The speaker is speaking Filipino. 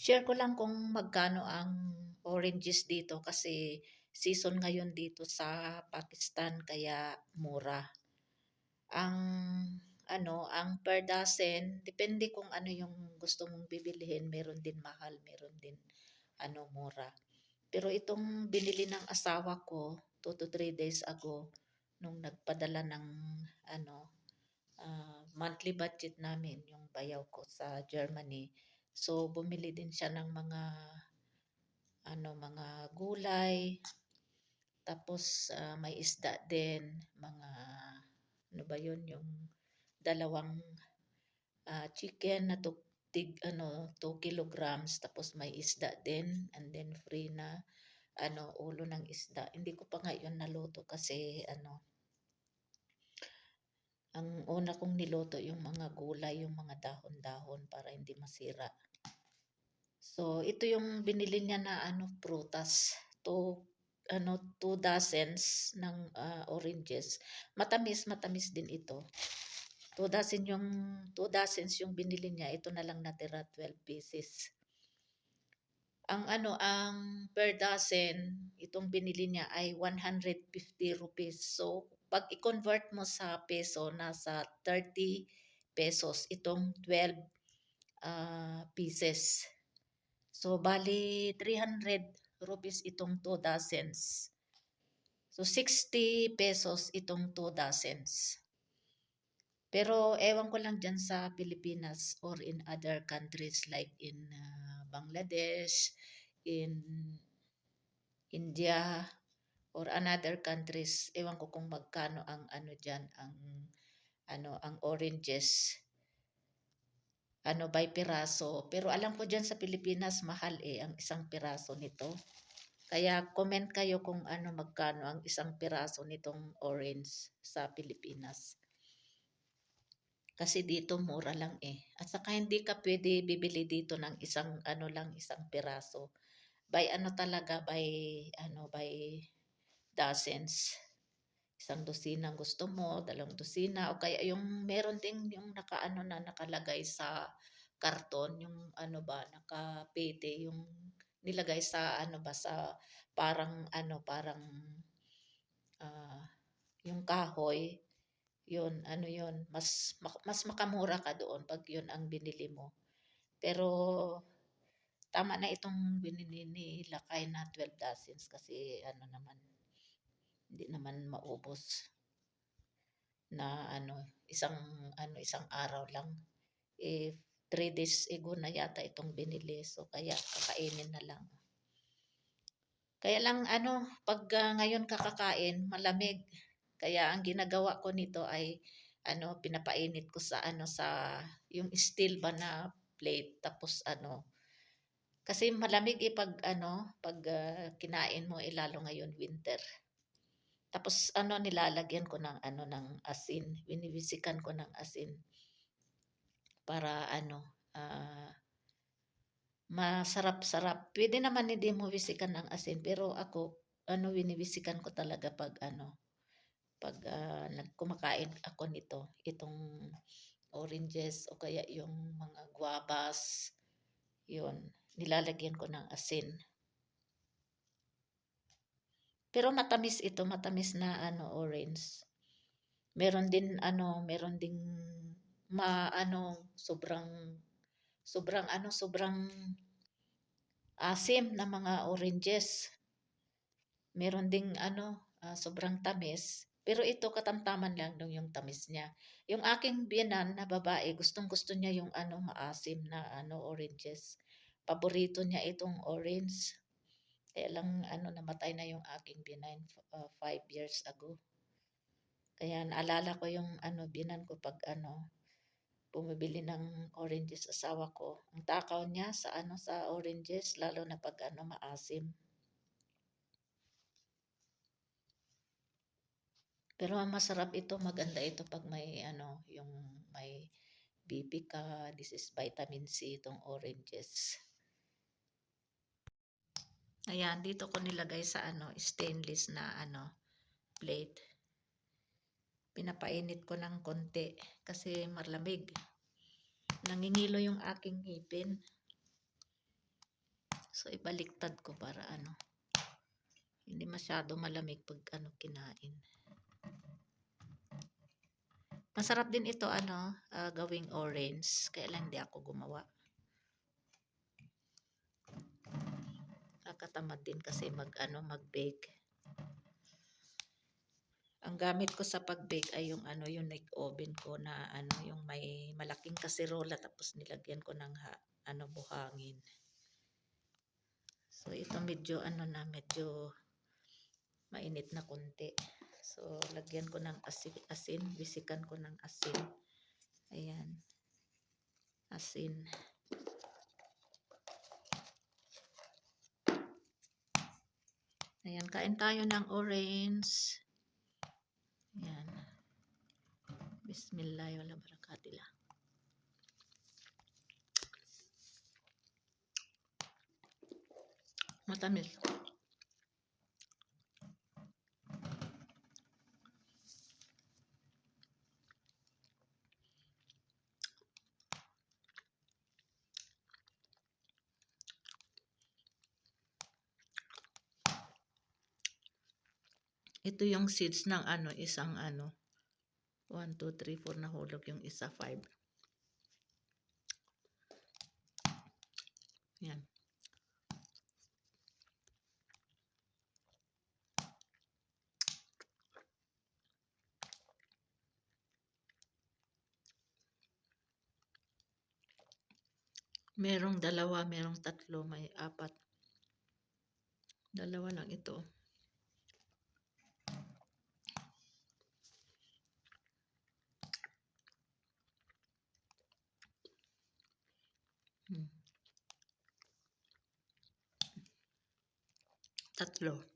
Share ko lang kung magkano ang oranges dito kasi season ngayon dito sa Pakistan kaya mura. Ang ang per dozen, depende kung ano yung gusto mong bibilihin, meron din mahal, meron din mura. Pero itong binili ng asawa ko 2 to 3 days ago nung nagpadala ng ano monthly budget namin, yung bayaw ko sa Germany. So, bumili din siya ng mga gulay, tapos may isda din, mga, ano ba yun, yung dalawang chicken na tig, 2 kilograms, tapos may isda din, and then free na, ulo ng isda. Hindi ko pa ngayon naluto kasi, ang una kong niluto yung mga gulay, yung mga dahon-dahon para hindi masira. So, ito yung binili niya na prutas. Two dozens ng oranges. Matamis, matamis din ito. 2 dozens yung binili niya. Ito na lang natira, 12 pieces. Ang per dozen, itong binili niya ay 150 rupees. So, pag i-convert mo sa peso, nasa 30 pesos itong 12 pieces. So, bali 300 rupees itong 2 dozens. So, 60 pesos itong 2 dozens. Pero, ewan ko lang dyan sa Pilipinas or in other countries like in Bangladesh, in India, or another countries. Ewan ko kung magkano ang dyan, ang oranges. By piraso. Pero alam ko dyan sa Pilipinas, mahal ang isang piraso nito. Kaya comment kayo kung magkano ang isang piraso nitong orange sa Pilipinas. Kasi dito mura lang At saka hindi ka pwede bibili dito ng isang piraso. By by dozens. Isang dosina gusto mo, 2 dosina, o kaya yung meron ding yung na nakalagay sa karton, yung nakapete, yung nilagay sa sa parang ah, yung kahoy, yun, yun, mas makamura ka doon pag yun ang binili mo. Pero, tama na itong binili ni Lakay na 12 dozens kasi naman, hindi naman maubos na isang araw lang. 3 days ago na yata itong binili. So, kaya kakainin na lang. Kaya lang pag ngayon kakakain, malamig. Kaya ang ginagawa ko nito ay pinapainit ko sa sa yung steel ba na plate, tapos kasi malamig pag kinain mo lalo ngayon winter. Tapos nilalagyan ko ng ng asin, winibisikan ko ng asin para masarap-sarap. Pwede naman hindi mo wisikan ng asin, pero ako winibisikan ko talaga pag nagkumakain ako nito, itong oranges o kaya yung mga guavas, yun, nilalagyan ko ng asin. Pero matamis ito, matamis na orange. Meron ding sobrang sobrang asim na mga oranges. Meron ding sobrang tamis. Pero ito katamtaman lang yung tamis niya. Yung aking biyenan na babae, gustong-gusto niya yung maasim na oranges. Paborito niya itong orange. Kaya lang namatay na yung aking biyenan 5 years ago. Kaya naalala ko yung biyenan ko pag bumibili ng oranges asawa ko. Ang takaw niya sa oranges, lalo na pag maasim. Pero masarap ito, maganda ito pag may yung may BP ka. This is vitamin C itong oranges. Ayan, dito ko nilagay sa stainless na plate. Pinapainit ko ng konti kasi malamig. Nangingilo yung aking ngipin. So, ibaliktad ko para ano, hindi masyado malamig pag ano kinain. Masarap din ito ano, gawing orange. Kaya lang hindi ako gumawa. Nakatamad din kasi mag-bake. Ang gamit ko sa pag-bake ay yung ano, yung nick oven ko na ano, yung may malaking kaserola tapos nilagyan ko ng buhangin. So ito medyo ano na, medyo mainit na konti. So lagyan ko ng asin, bisikan ko ng asin. Ayan. Asin. Ayan, kain tayo ng orange. Ayan. Bismillah, wala barakatullah. Matamis. Ito yung seeds ng ano, isang ano. 1, 2, 3, 4 nahulog yung isa, 5. Yan. Merong dalawa, merong tatlo, may 4. Dalawa lang ito. Tatlo.